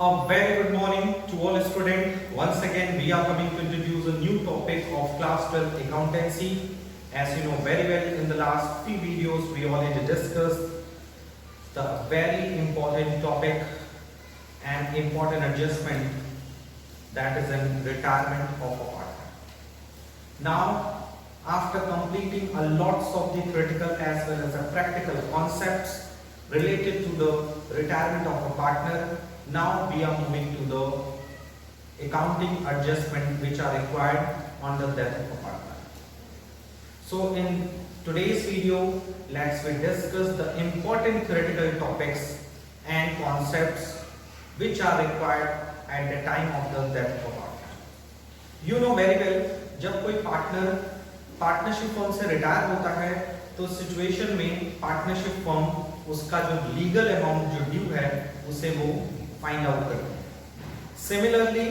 A very good morning to all students. Once again, we are coming to introduce a new topic of class 12 accountancy. As you know very well, in the last few videos, we already discussed the very important topic and important adjustment that is in retirement of a partner. Now, after completing a lots of the theoretical as well as the practical concepts related to the retirement of a partner, now we are moving to the accounting adjustment which are required on the death of a partner. So in today's video, let's discuss the important theoretical topics and concepts which are required at the time of the death of a partner. You know very well, जब कोई partner partnership firm से retire होता है तो situation में partnership firm उसका जो legal amount जो ड्यू है उसे वो फाइंड आउट करते हैं। सिमिलरली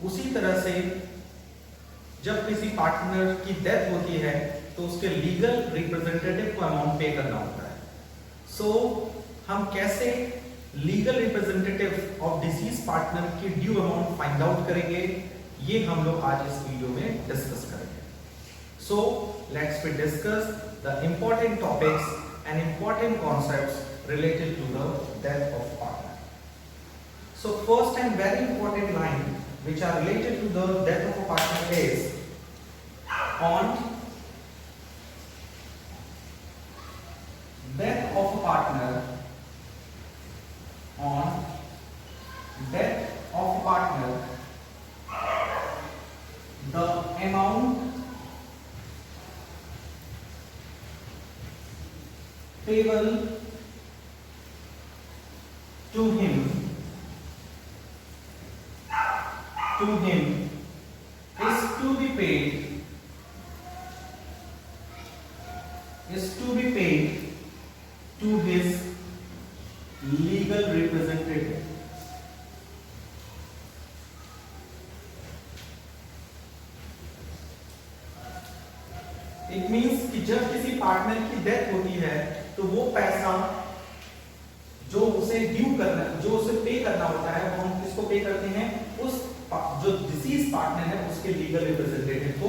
उसी तरह से जब किसी पार्टनर की डेथ होती है तो उसके लीगल रिप्रेजेंटेटिव को अमाउंट पे करना होता है। सो हम कैसे legal representative of deceased partner की ड्यू अमाउंट फाइंड आउट करेंगे, ये हम लोग आज इस वीडियो में डिस्कस करेंगे। So let's be discuss the important topics and important concepts related to the death of partner. So first and very important line which are related to the death of a partner is on death of a partner, on death of a partner, the amount payable to him is to be paid to his legal representative. It means कि जब किसी partner की death होती है तो वो पैसा जो उसे ड्यू करना, जो उसे पे करना होता है, वो हम किसको पे करते हैं? उस जो डिसीज पार्टनर है उसके लीगल रिप्रेजेंटेटिव को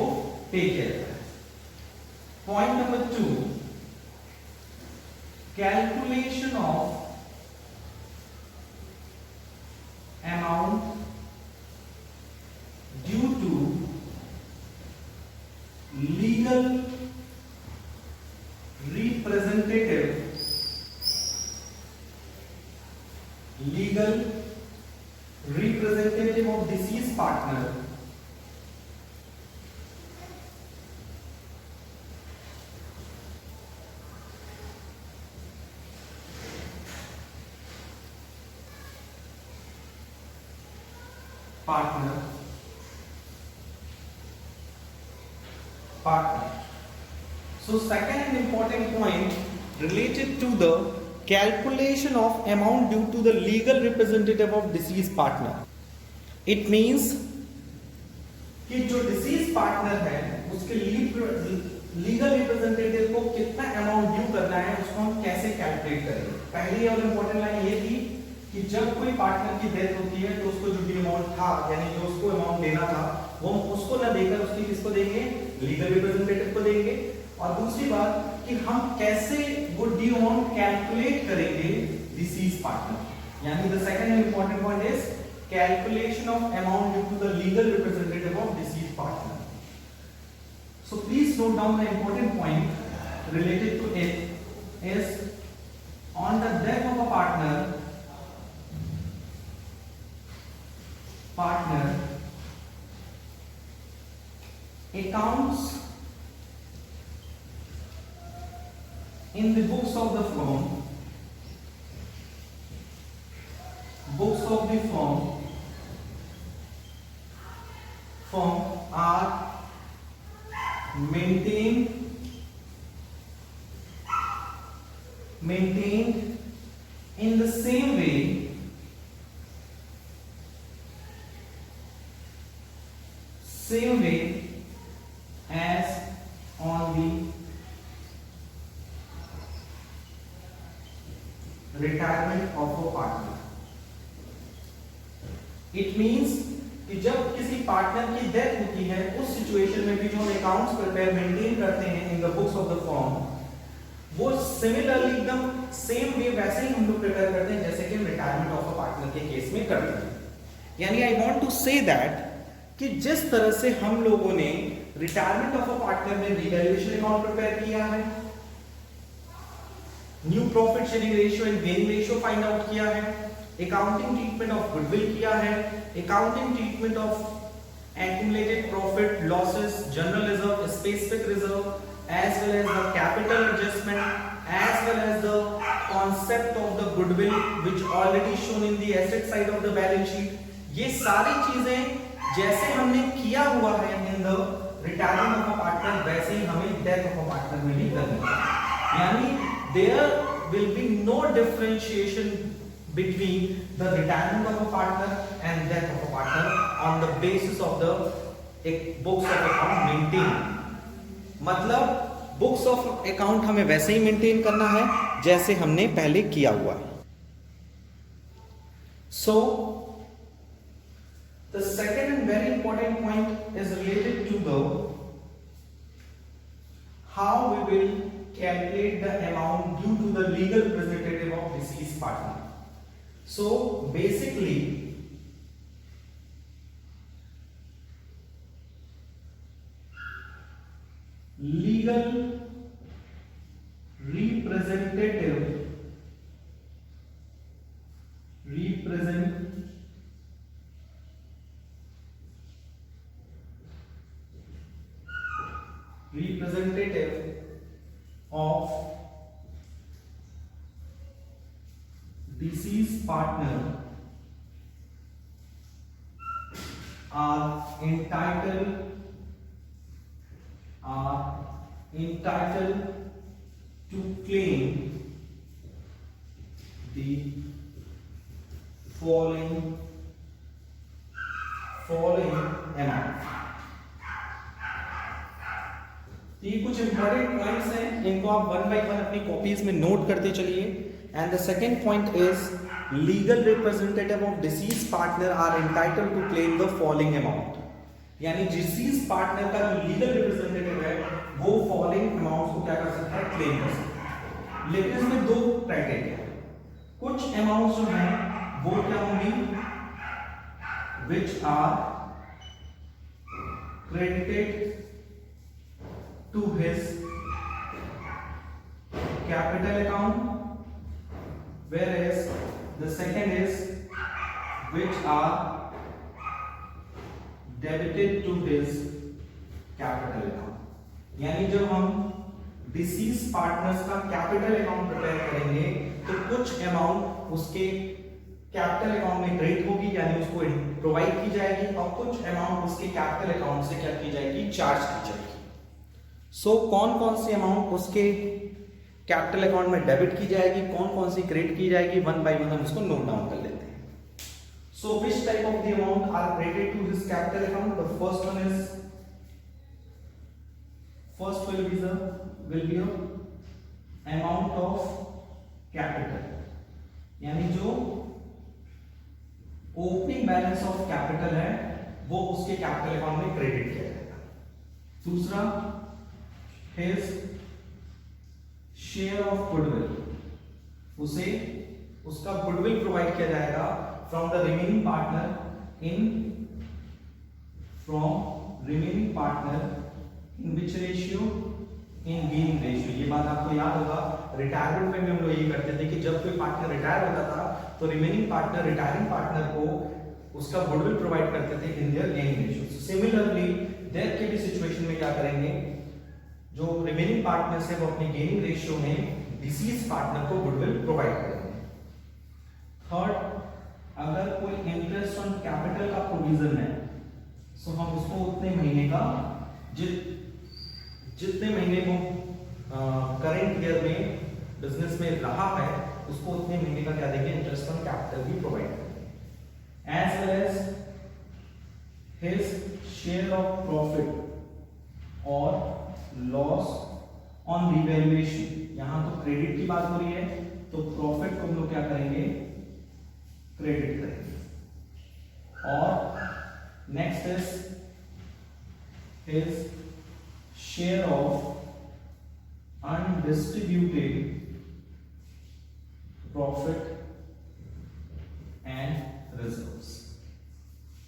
पे किया जाता है। Point number 2, calculation of amount due to legal representative of deceased partner So second and important point related to the calculation of amount due to the legal representative of deceased partner. It means कि जो disease partner है उसके legal representative को कितना amount due करना है उसको हम कैसे कैलकुलेट करेंगे। पहली और इंपॉर्टेंट लाइन ये थी कि जब कोई पार्टनर की डेथ होती है तो उसको जो ड्यू अमाउंट था, यानी जो उसको अमाउंट देना था, वो हम उसको ना देकर उसकी किसको देंगे? लीगल रिप्रेजेंटेटिव को देंगे। और दूसरी बात कि हम कैसे वो ड्यू अमाउंट कैलकुलेट करेंगे डिसीज पार्टनर, यानी the second important point is calculation of amount due to the legal representative of deceased partner. So please note down the important point related to it is on the death of a partner accounts in the books of the firm are maintained in the same way as on the retirement of a partner. It means कि जब किसी partner की death होती है उस situation में भी जो हम अकाउंट्स प्रिपेयर मेंटेन करते हैं इन the books of the firm, वो सिमिलरली एकदम सेम वे वैसे ही हम लोग प्रिपेयर करते हैं जैसे कि हम रिटायरमेंट ऑफ अ पार्टनर के केस में करते हैं। यानी I want to say that कि जिस तरह से हम लोगों ने रिटायरमेंट ऑफ अ पार्टनर में रिवैल्यूएशन अकाउंट प्रिपेयर किया है, new profit sharing ratio and gaining ratio find out किया है, अकाउंटिंग ट्रीटमेंट ऑफ गुडविल किया है, accounting treatment of accumulated profit losses, general reserve, specific reserve, as well as the capital adjustment, as well as the concept of the goodwill which already shown in the asset side of the balance sheet, ये सारी चीजें जैसे हमने किया हुआ है in the retirement of a partner वैसे ही हमें डेथ ऑफ अ पार्टनर में भी करनी है। यानी there will be no differentiation between the retirement of a partner and death of a partner on the basis of the books of account maintained। मतलब books of account हमें वैसे ही maintain करना है जैसे हमने पहले किया हुआ है। So the second and very important point is related to the how we will calculate the amount due to the legal representative of deceased partner. So basically legal representative of deceased partner are entitled to claim the following amount। ये कुछ important points हैं, इनको आप one by one अपनी copies में note करते चलिए। And the second point is legal representative of deceased partner are entitled to claim the following amount. यानी डिसीज पार्टनर का जो लीगल रिप्रेजेंटेटिव है वो फॉलोइंग अमाउंट्स को क्या कर सकता है, क्लेम कर सकता है। लेकिन इसमें दो क्राइटेरिया है। कुछ अमाउंट्स जो हैं वो क्या होंगी, which are credited to his capital account, whereas the second is which are debited to his capital account। यानी जब हम डिसीज पार्टनर्स का कैपिटल अकाउंट प्रिपेयर करेंगे तो कुछ अमाउंट उसके कैपिटल अकाउंट में क्रेडिट होगी यानी उसको प्रोवाइड की जाएगी, और कुछ अमाउंट उसके कैपिटल अकाउंट से क्या की जाएगी, चार्ज की जाएगी। सो कौन कौन सी अमाउंट उसके कैपिटल अकाउंट में डेबिट की जाएगी, कौन कौन सी क्रेडिट की जाएगी, वन बाय वन हम उसको नोट डाउन कर लेते हैं। So which type of the amount are credited to his capital account? The first one is will be a amount of capital, यानी जो ओपनिंग बैलेंस ऑफ कैपिटल है वो उसके कैपिटल अकाउंट में क्रेडिट किया जाएगा। दूसरा his शेयर ऑफ गुडविल, उसे उसका गुडविल प्रोवाइड किया जाएगा from the remaining partner in which ratio, in gaining ratio। ये बात आपको याद होगा, रिटायरमेंट में भी हम लोग ये करते थे कि जब कोई पार्टनर रिटायर होता था तो रिमेनिंग पार्टनर रिटायरिंग पार्टनर को उसका गुडविल प्रोवाइड करते थे in their gaining ratio. Similarly death के भी सिचुएशन में क्या करेंगे, जो रिमेनिंग पार्टनर्स है वो अपने गेनिंग रेशियो में डिसीज पार्टनर को गुडविल प्रोवाइड करेंगे। थर्ड, अगर कोई इंटरेस्ट ऑन कैपिटल का प्रोविजन है तो हम उसको उतने महीने का जितने महीने वो करंट ईयर में बिजनेस में रहा है उसको उतने महीने का क्या देंगे, इंटरेस्ट ऑन कैपिटल भी प्रोवाइड करेंगे। As well as his share of profit और लॉस ऑन रिवैल्यूएशन। यहां तो क्रेडिट की बात हो रही है तो प्रॉफिट को हम लोग क्या करेंगे, क्रेडिट करेंगे। और next is his share of undistributed profit and reserves.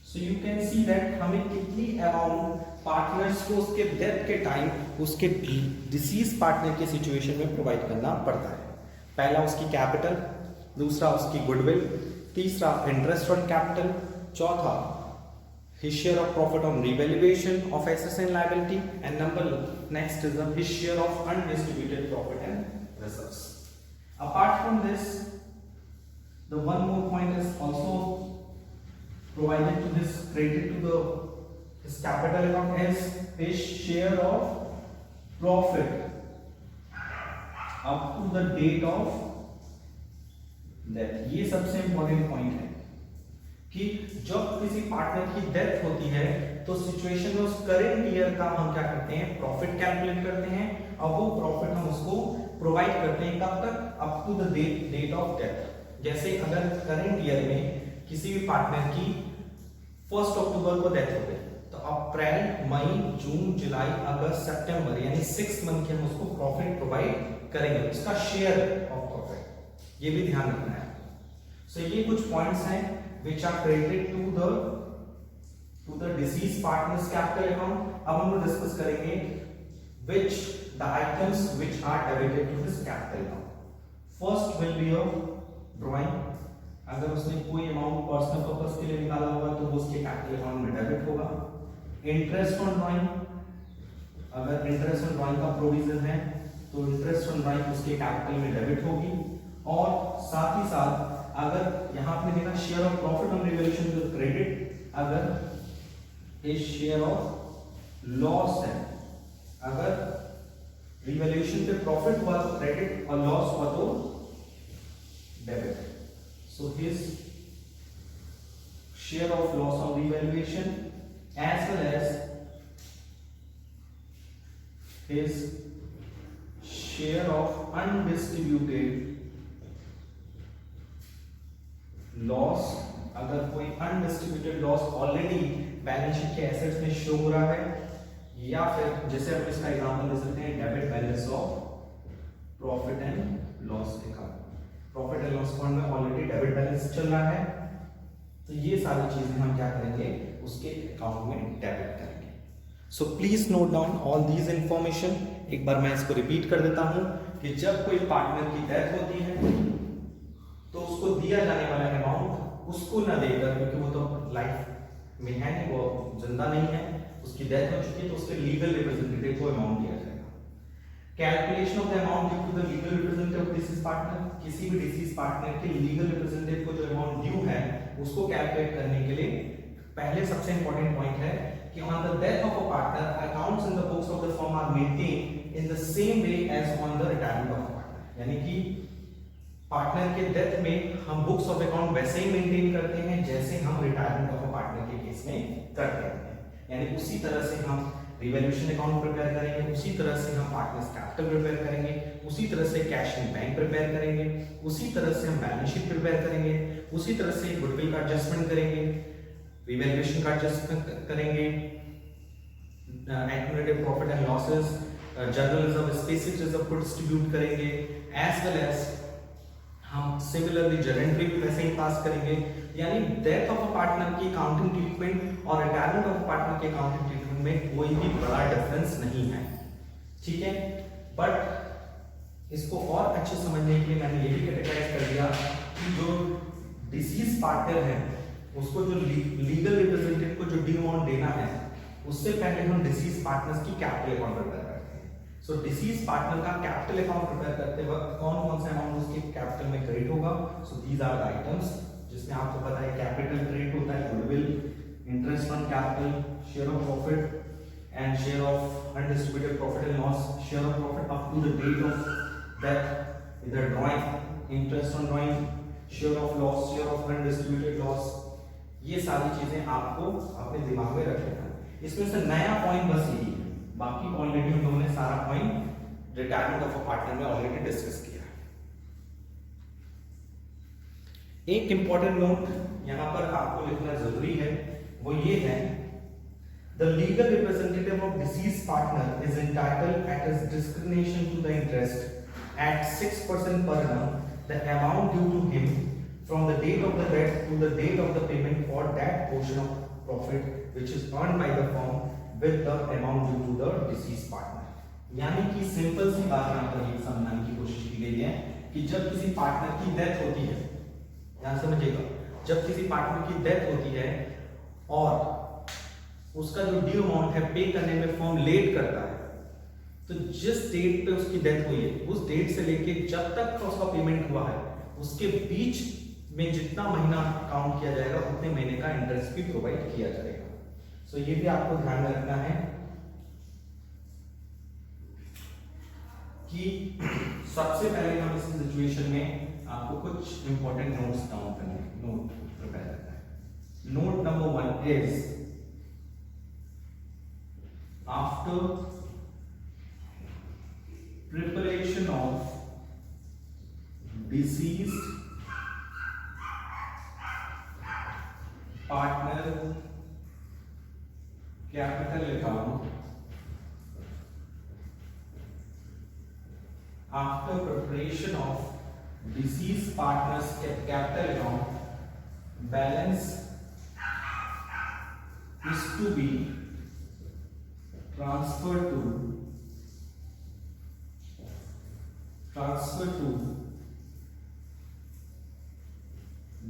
So you can see that हमें कितनी अमाउंट पार्टनर्स को उसके डेथ के टाइम उसके डिसीज पार्टनर के सिचुएशन में प्रोवाइड करना पड़ता है। पहला उसकी कैपिटल, दूसरा उसकी गुडविल, तीसरा इंटरेस्ट ऑन कैपिटल, चौथा his share of profit on revaluation of assets and liability, and next is his share of undistributed profit and reserves. Apart from this, the one more point is also provided to this credited to his capital account is his share of profit up to the date of death. ये सबसे important point है कि जब किसी partner की death होती है तो सिचुएशन में उस करेंट ईयर का हम क्या करते हैं, प्रॉफिट कैलकुलेट करते हैं और वो प्रॉफिट हम उसको प्रोवाइड करते हैं कब तक, up to the date of death. जैसे अगर करेंट ईयर में किसी भी पार्टनर की 1 अक्टूबर को डेथ हो गई तो अप्रैल, मई, जून, जुलाई, अगस्त, सितंबर यानी 6 मंथ के हम उसको प्रॉफिट प्रोवाइड करेंगे, उसका शेयर ऑफ प्रॉफिट, ये भी ध्यान रखना है। सो ये कुछ पॉइंट्स हैं which are credited to the deceased partner's capital account। अब हम लोग डिस्कस करेंगे which the items which are debited to his capital account। First will be a drawing। अगर उसने कोई अमाउंट पर्सनल पर्पस के लिए निकाला होगा तो वो उसके कैपिटल अकाउंट में डेबिट होगा। इंटरेस्ट ऑन ड्राइंग, अगर इंटरेस्ट ऑन ड्राइंग का प्रोविजन है तो इंटरेस्ट ऑन ड्राइंग उसके कैपिटल में डेबिट होगी। और साथ ही साथ अगर यहां आपने देखा share of profit on revaluation to credit, अगर इस शेयर ऑफ लॉस है, अगर रिवैल्यूएशन पे प्रॉफिट हुआ तो क्रेडिट और लॉस हुआ तो debit. So his share of loss on revaluation as well as his share of undistributed loss, अगर कोई undistributed loss already balance sheet के एसेट्स में शो हो रहा है, या फिर जैसे हम इसका एग्जांपल ले सकते हैं debit balance of profit and loss account. Profit and loss account में ऑलरेडी डेबिट बैलेंस चल रहा है तो ये सारी चीजें हम क्या करेंगे, उसके अकाउंट में डेबिट करेंगे। So please note down all these information. एक बार मैं इसको रिपीट कर देता हूं कि जब कोई पार्टनर की डेथ होती है तो उसको दिया जाने वाला अमाउंट उसको ना देकर, क्योंकि वो तो लाइफ में है नहीं, वो जिंदा नहीं है, उसकी डेथ हो चुकी है, तो उसके लीगल रिप्रेजेंटेटिव को अमाउंट दिया जाएगा। Calculation of the amount due to the legal representative of deceased partner, किसी भी डिसीज पार्टनर के लीगल रिप्रेजेंटेटिव को जो अमाउंट ड्यू है उसको कैलकुलेट करने के लिए पहले सबसे इंपॉर्टेंट पॉइंट है कि on the death of a partner accounts in the books of the firm are maintained in the same way as on the retirement of partner. यानी कि पार्टनर के डेथ में हम बुक्स ऑफ अकाउंट वैसे ही maintain करते हैं जैसे हम रिटायरमेंट ऑफ पार्टनर के केस में करते हैं। यानी उसी तरह से हम रिवैल्यूएशन अकाउंट प्रिपेयर करेंगे, उसी तरह से हम पार्टनर्स कैपिटल प्रिपेयर करेंगे, उसी तरह से कैश इन बैंक प्रिपेयर करेंगे, उसी तरह से हम बैलेंस शीट प्रिपेयर करेंगे, उसी तरह से गुडविल का एडजस्टमेंट करेंगे, रिवैल्यूएशन का एडजस्टमेंट करेंगे, accumulated profit and losses, general reserve, specific reserve को डिस्ट्रीब्यूट करेंगे, एज वेल एज हम सिमिलरली जरेंट्री भी वैसे ही पास करेंगे। यानी डेथ ऑफ अ पार्टनर की अकाउंटिंग ट्रीटमेंट और रिटायरमेंट ऑफ पार्टनर के अकाउंटिंग ट्रीटमेंट में कोई भी बड़ा डिफरेंस नहीं है, ठीक है। बट इसको और अच्छे समझने के लिए मैंने ये भी कैटेगराइज कर दिया कि जो डिसीज पार्टनर है उसको जो लीगल रिप्रेजेंटेटिव को जो ड्यू अमाउंट देना है उससे पहले हम डिसीज पार्टनर्स की कैपिटल अकाउंट प्रिपेयर करते हैं। सो डिसीज पार्टनर का कैपिटल अकाउंट प्रिपेयर करते वक्त कौन कौन सा अमाउंट उसके कैपिटल में क्रेडिट होगा। So these are the items जिसमें आपको पता है कैपिटल क्रेडिट होता है, goodwill, interest on capital, share of profit and share of undistributed profit and loss, share of profit up to the date of death, इधर drawing, interest on drawing, share of loss, share of undistributed loss. ये सारी चीजें आपको अपने दिमाग में रख लेना। इसमें से नया पॉइंट बस यही है, बाकी ऑलरेडी हम लोगों ने सारा point retirement of a partner में ऑलरेडी डिस्कस किया। एक इंपॉर्टेंट नोट यहाँ पर आपको लिखना जरूरी है, वो ये है, the legal representative of deceased partner is entitled at his discretion to the interest at 6% per annum, the amount due to him from the date of the death to the date of the payment for that portion of profit which is earned by the firm with the amount due to the deceased partner. यानी कि simple सी बात यहाँ पर ये समझाने की कोशिश की गई है कि जब किसी पार्टनर की डेथ होती है, यहाँ समझिएगा, जब किसी पार्टनर की डेथ होती है और उसका जो ड्यू अमाउंट है पे करने में फर्म लेट करता है, तो जिस डेट पे उसकी डेथ हुई है उस डेट से लेके जब तक का उसका पेमेंट हुआ है उसके बीच में जितना महीना काउंट किया जाएगा उतने महीने का इंटरेस्ट भी प्रोवाइड किया जाएगा। सो ये भी आपको ध्यान में रखना है कि सबसे पहले हम इस सिचुएशन में आपको कुछ इंपॉर्टेंट नोट्स डाउन करने, नोट प्रिपेयर करना है। Note number 1 is after preparation of deceased partner capital account, after preparation of deceased partner's capital account, balance is to be transfer to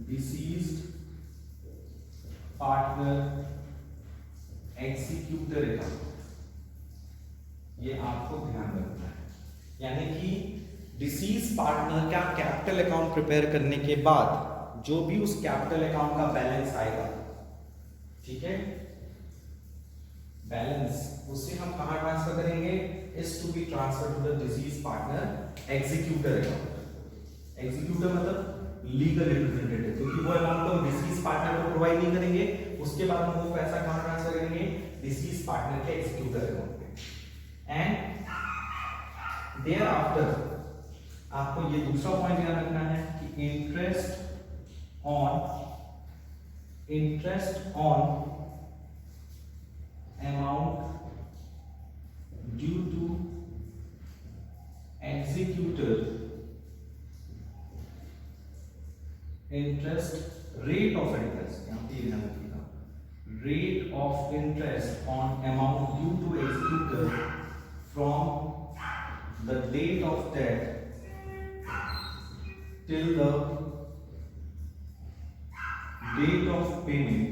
deceased partner executor account। ये आपको ध्यान रखना है, यानी कि डिसीज पार्टनर का कैपिटल अकाउंट प्रिपेयर करने के बाद जो भी उस कैपिटल अकाउंट का बैलेंस आएगा, ठीक है, बैलेंस उससे हम कहां ट्रांसफर करेंगे, is to be transfer to the deceased partner executor account. Executor मतलब लीगल रिप्रेजेंटेटिव, क्योंकि वो अमाउंट तो डिसीज पार्टनर को प्रोवाइड नहीं करेंगे, उसके बाद हम वो पैसा कहां ट्रांसफर करेंगे, डिसीज पार्टनर के एग्जीक्यूटर अकाउंट पे। एंड देयर आफ्टर आपको ये दूसरा पॉइंट ध्यान रखना है कि interest on amount due to executor interest, rate of interest, यहाँ पे ध्यान रखिएगा, rate of interest on amount due to executor from the date of death till the date of payment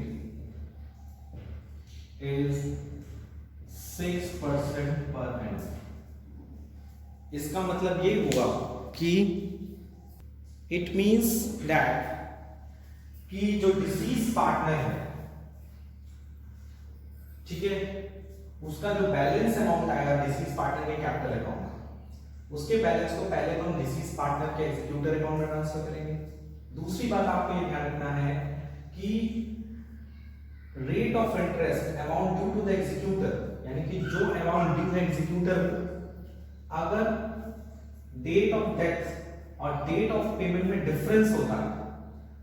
is 6% per annum। इसका मतलब ये हुआ कि it means that कि जो डिसीज पार्टनर है, ठीक है, उसका जो बैलेंस अमाउंट आएगा डिसीज पार्टनर के कैपिटल अकाउंट में, उसके बैलेंस को पहले तो हम डिसीज पार्टनर के एग्जीक्यूटर अकाउंट में ट्रांसफर करेंगे। दूसरी बात आपको ये ध्यान रखना है कि rate of interest amount due to the executor, यानी कि जो अमाउंट ड्यू है एग्जीक्यूटर को, अगर डेट ऑफ डेथ और डेट ऑफ पेमेंट में डिफरेंस होता है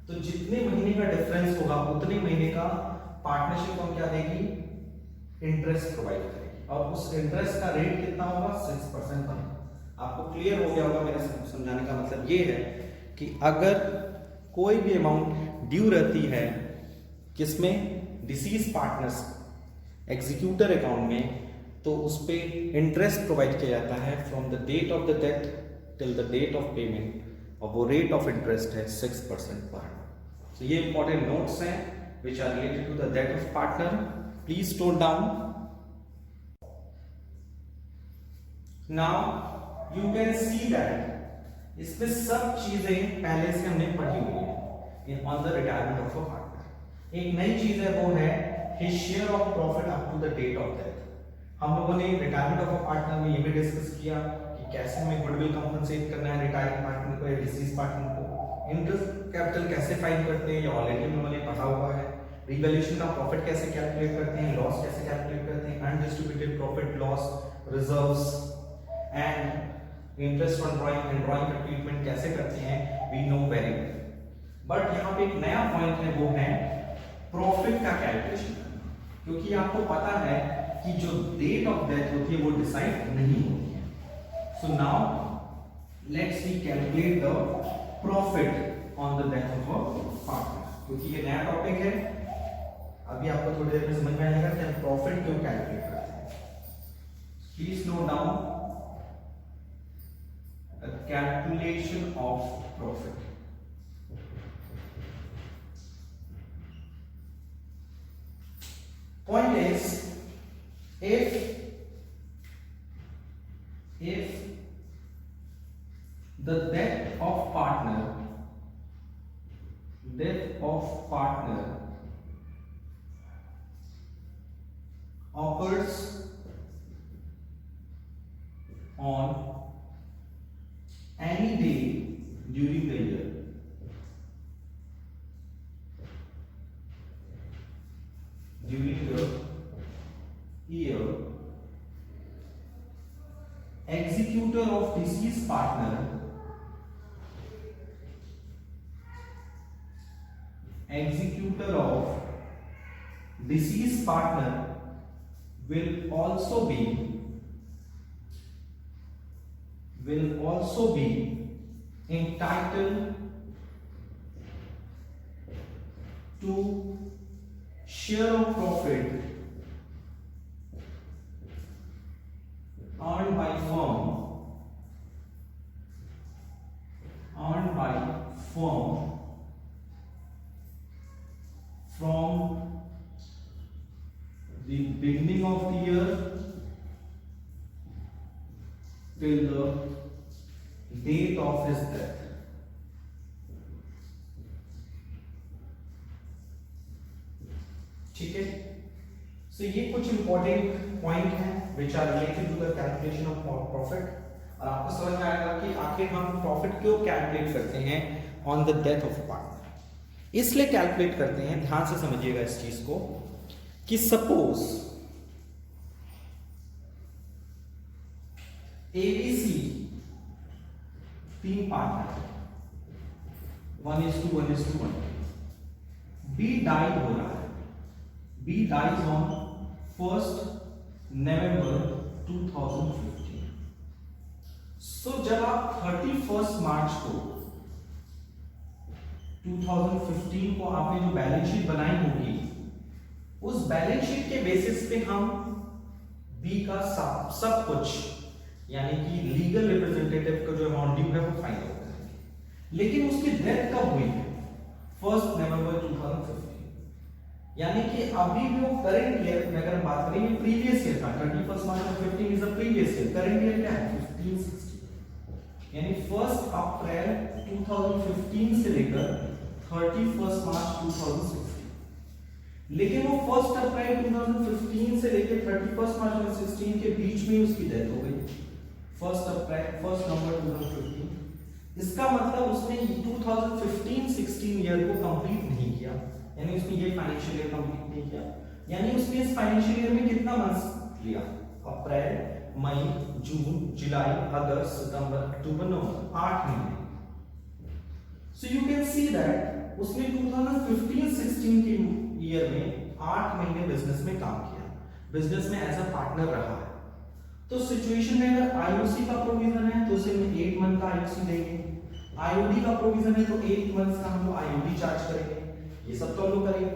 तो जितने महीने का डिफरेंस होगा उतने महीने का पार्टनरशिप हम क्या देगी, इंटरेस्ट प्रोवाइड करेगी, और उस इंटरेस्ट का रेट कितना होगा, 6% पर। आपको क्लियर हो गया होगा मेरा समझाने का मतलब ये है कि अगर कोई भी अमाउंट ड्यू रहती है किसमें, डिसीज पार्टनर्स एग्जीक्यूटर अकाउंट में, तो उस पे इंटरेस्ट प्रोवाइड किया जाता है from the date of the death till the date of payment, और वो रेट ऑफ इंटरेस्ट है 6% पर। सो ये इंपॉर्टेंट नोट्स हैं which are related to the death of partner, please note down. Now you can see that इसमें सब चीजें पहले से हमने पढ़ी हुई है on the retirement of a partner. एक नई चीज है वो है his share of profit up to the date of death। हम लोगों ने रिटायरमेंट ऑफ अ पार्टनर में ये भी डिस्कस किया कि कैसे हमें गुडविल कंपनसेट करना है रिटायर्ड पार्टनर को या डिसीज पार्टनर को, इंटरेस्ट कैपिटल कैसे फाइल करते हैं, ये ऑलरेडी हम लोगों ने पढ़ा हुआ है, रिवैल्यूएशन का प्रॉफिट कैसे कैलकुलेट करते हैं, लॉस कैसे कैलकुलेट करते हैं, undistributed profit loss reserves and interest on drawing and drawing का ट्रीटमेंट कैसे करते हैं, we know very well. But यहाँ पे एक नया पॉइंट है, वो है प्रॉफिट का कैलकुलेशन करना, क्योंकि आपको पता है कि जो डेट ऑफ डेथ होती है वो डिसाइड नहीं होती है। So now let's we calculate the profit on the death of a partner, क्योंकि ये नया टॉपिक है। अभी आपको थोड़ी देर में समझ में आएगा कि हम प्रॉफिट क्यों कैलकुलेट करते हैं। Please note down the calculation of profit. Point is, if the death of partner occurs on any day during the year, executor of deceased partner will also be entitled to share of profit earned by firm from the beginning of the year till the date of his death. ठीक है, सो ये कुछ important point हैं which are related to the calculation of profit, और आपको समझ में आएगा कि आखिर हम प्रॉफिट क्यों कैलकुलेट करते हैं on the death of a partner. इसलिए कैलकुलेट करते हैं, ध्यान से समझिएगा इस चीज को, कि suppose ABC 3 partner 1:1:1, B died हो रहा है, B dies on 1st November 2015। सो जब आप 31st मार्च को 2015 को आपने जो बैलेंस शीट बनाई होगी, उस बैलेंस शीट के बेसिस पे हम बी का सब कुछ, यानी कि लीगल रिप्रेजेंटेटिव का जो अमाउंट ड्यू है वो फाइंड आउट करेंगे। लेकिन उसकी डेथ कब हुई है? 1st नवंबर 2015, यानी कि अभी भी वो करंट ईयर में अगर बात करें, प्रीवियस ईयर का 31st March 15 is the previous year, current year क्या है 15/16, यानी 1 अप्रैल 2015 से लेकर 31 मार्च 2016। लेकिन वो 1 अप्रैल 2015 से लेकर 31 मार्च 2016 के बीच में उसकी डेथ हो गई 1 नवंबर 2015। इसका मतलब उसने 2015-16 ईयर को कंप्लीट नहीं किया, यानी उसने ये फाइनेंशियल ईयर कंप्लीट नहीं किया, यानी उसने इस फाइनेंशियल ईयर में कितना मंथ्स लिया? अप्रैल, मई, जून, जुलाई, अगस्त, सितंबर, अक्टूबर, नवंबर, 8 महीने। So you can see that उसने 2015-16 के ईयर में 8 महीने बिजनेस में काम किया, बिजनेस में एज अ पार्टनर रहा है। तो सिचुएशन में अगर आईओसी का प्रोविजन है तो उसे 8 मंथ का आईओसी देंगे, आईओडी का प्रोविजन है तो 8 मंथ्स का हम लोग आईओडी चार्ज करेंगे, ये सब तो हम लोग करेंगे।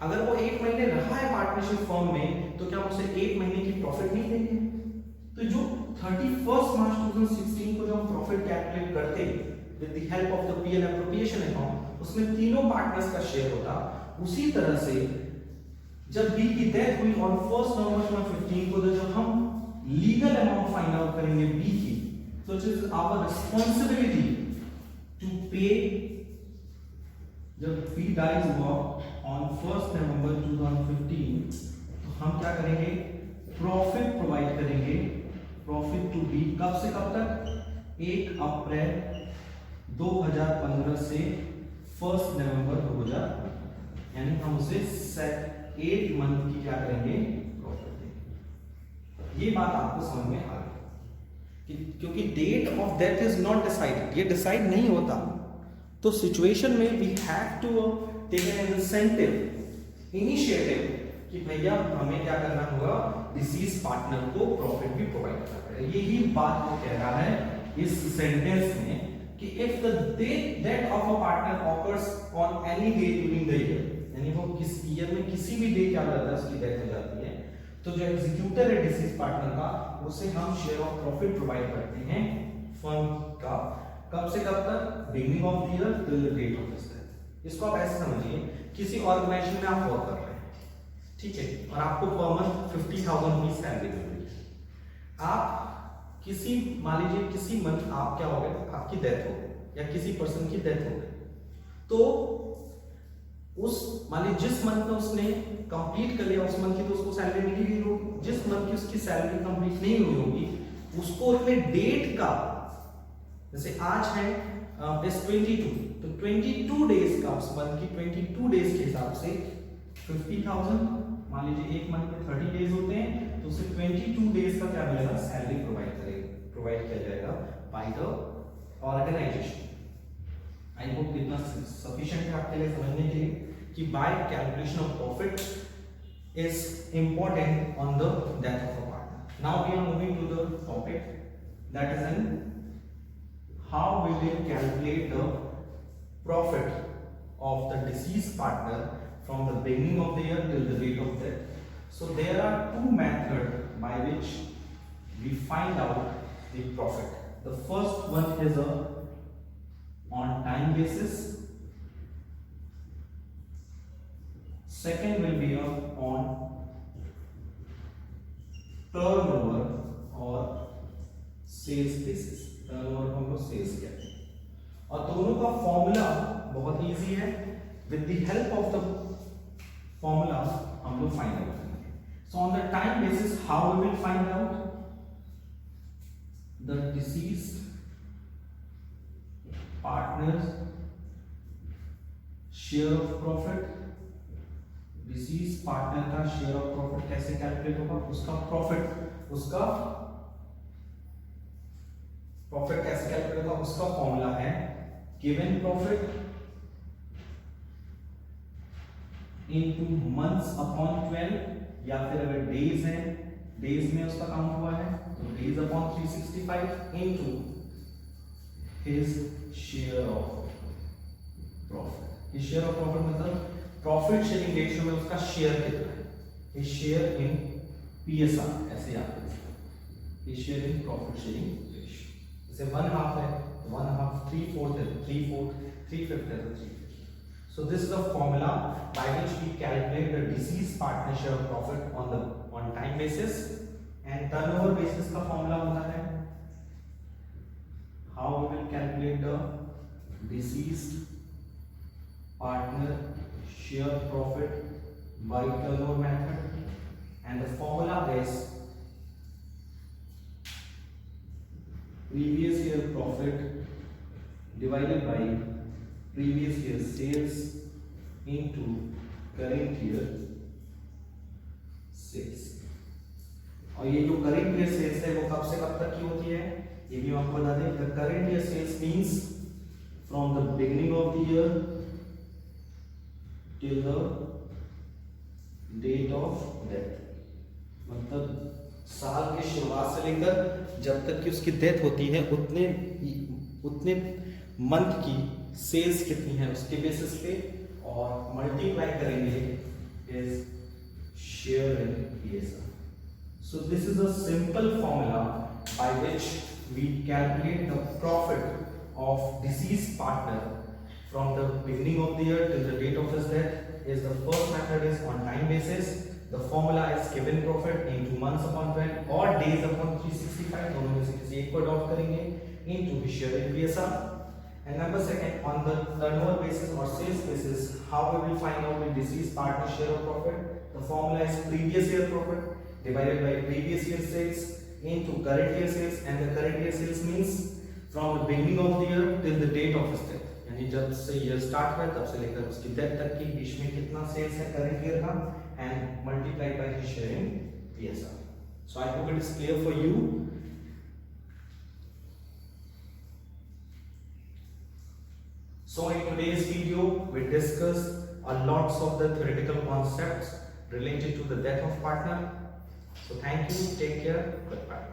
अगर वो 8 महीने रहा है पार्टनरशिप फर्म में तो क्या उसे 8 महीने की प्रॉफिट नहीं देंगे? तो जो 31 मार्च 2016 को जो हम प्रॉफिट कैलकुलेट करते with the help of the PL appropriation account, उसमें तीनों पार्टनर्स का शेयर होता। उसी तरह से जब बी की डेथ हुई ऑन 1 नवंबर 2015 को, तो जब हम लीगल अमाउंट फाइंड आउट करेंगे बी की, so it is our responsibility to pay, जब बी डाइज हुआ ऑन 1 नवंबर 2015, तो हम क्या करेंगे? प्रॉफिट प्रोवाइड करेंगे, प्रॉफिट टू बी, कब से कब तक? 1 अप्रैल 2015 से 1 नवंबर 2000, यानी हम उसे 8 मंथ की क्या करेंगे? प्रॉफिट देंगे। ये बात आपको समझ में आ गई, क्योंकि date of death is not decided, ये डिसाइड नहीं होता, तो सिचुएशन में we have to take an incentive initiative कि भैया हमें क्या करना होगा, डिसीज पार्टनर को प्रॉफिट भी प्रोवाइड करना पड़ेगा। यही बात वो कह रहा है इस सेंटेंस में कि if the death of a partner occurs on any day during the year, यानी वो किस ईयर में किसी भी डे क्या करता है उसकी डेथ हो जाती है, तो जो एग्जीक्यूटर है डिसीज पार्टनर का, उसे हम शेयर ऑफ प्रॉफिट प्रोवाइड करते हैं फर्म का। कब से कब तक? Beginning of the year till the date of his death. इसको आप ऐसे समझिए, किसी ऑर्गेनाइजेशन में आप वर्क कर रहे हैं, ठीक है, और आपको पर मंथ 50,000 रुपीज सैलरी मिल रही है। आप किसी, मान लीजिए किसी मंथ आप क्या हो गए, आपकी डेथ हो गई या किसी पर्सन की डेथ हो गई, तो उस मान लीजिए जिस मंथ में उसने कंप्लीट कर लिया उस मंथ की तो उसको सैलरी मिली नहीं होगी। जिस मंथ की उसकी सैलरी कंप्लीट नहीं हुई होगी उसको अपने डेट का, जैसे आज है इस 22, तो 22 डेज का, उस मंथ की 22 डेज के हिसाब से 50,000, मान लीजिए एक मंथ में 30 डेज होते हैं, तो उसे 22 डेज का क्या मिलेगा, सैलरी प्रोवाइड किया जाएगा by the organisation. I hope कितना सफिशिएंट है आपके लिए समझने के लिए कि by calculation of profit is important on the death of a partner. Now we are moving to the topic that is in how we will calculate the profit of the deceased partner from the beginning of the year till the date of death. So there are two methods by which we find out the profit. The first one is a on time basis. Second will be a on turnover or sales basis. Turnover को हम लोग sales कहते हैं, और दोनों का formula बहुत easy है। With the help of the formula हम लोग फाइंड आउट करेंगे। So on the time basis how we will find out the deceased partner's share of profit. Deceased partner का शेयर ऑफ प्रॉफिट कैसे calculate होगा, उसका profit कैसे calculate होगा, उसका फॉर्मूला है given profit into months upon 12, या फिर अगर डेज है, डेज में उसका काउंट हुआ है तो days upon 365 into his share of profit. His share of profit मतलब प्रॉफिट शेयरिंग रेशियो में उसका शेयर कितना है, हिज शेयर इन पीएसआर, ऐसे याद रखिए, his share in profit sharing ratio. जैसे 1/2 है तो 1/2, 3/4 है तो 3/4, 3/5 है तो 3/5। So this is the formula by which we calculate the deceased partner share of profit on time basis, and turnover basis का formula होता है how we will calculate the deceased partner share profit by turnover method, and the formula is previous year profit divided by previous year sales into current year sales। और ये जो current year sales है वो कब से कब तक की होती है, ये भी आपको बता दें। The current year sales means from the beginning of the year till the date of death, मतलब साल की शुरुआत से लेकर जब तक कि उसकी डेथ होती है उतने मंथ की सेल्स कितनी है उसके बेसिस पे, और मल्टीप्लाई करेंगे is share in PSR. So this is a simple formula by which we calculate the profit of deceased partner from the beginning of the year till the date of his death. Is the first method is on time basis. The formula is given profit into months upon 12 or days upon 365, दोनों में से किसी एक को adopt करेंगे, into his share in PSR। And number second, on the turnover basis or sales basis, how we will find out the deceased partner share of profit? The formula is previous year profit divided by previous year sales into current year sales, and the current year sales means from the beginning of the year till the date of his death, यानी जब से year start हुआ तब से लेकर उसकी death तक की बीच में कितना सेल्स है करंट ईयर का, and multiplied by his share in PSR. So I hope it is clear for you. So in today's video, we discuss a lots of the theoretical concepts related to the death of partner. So thank you, take care, goodbye.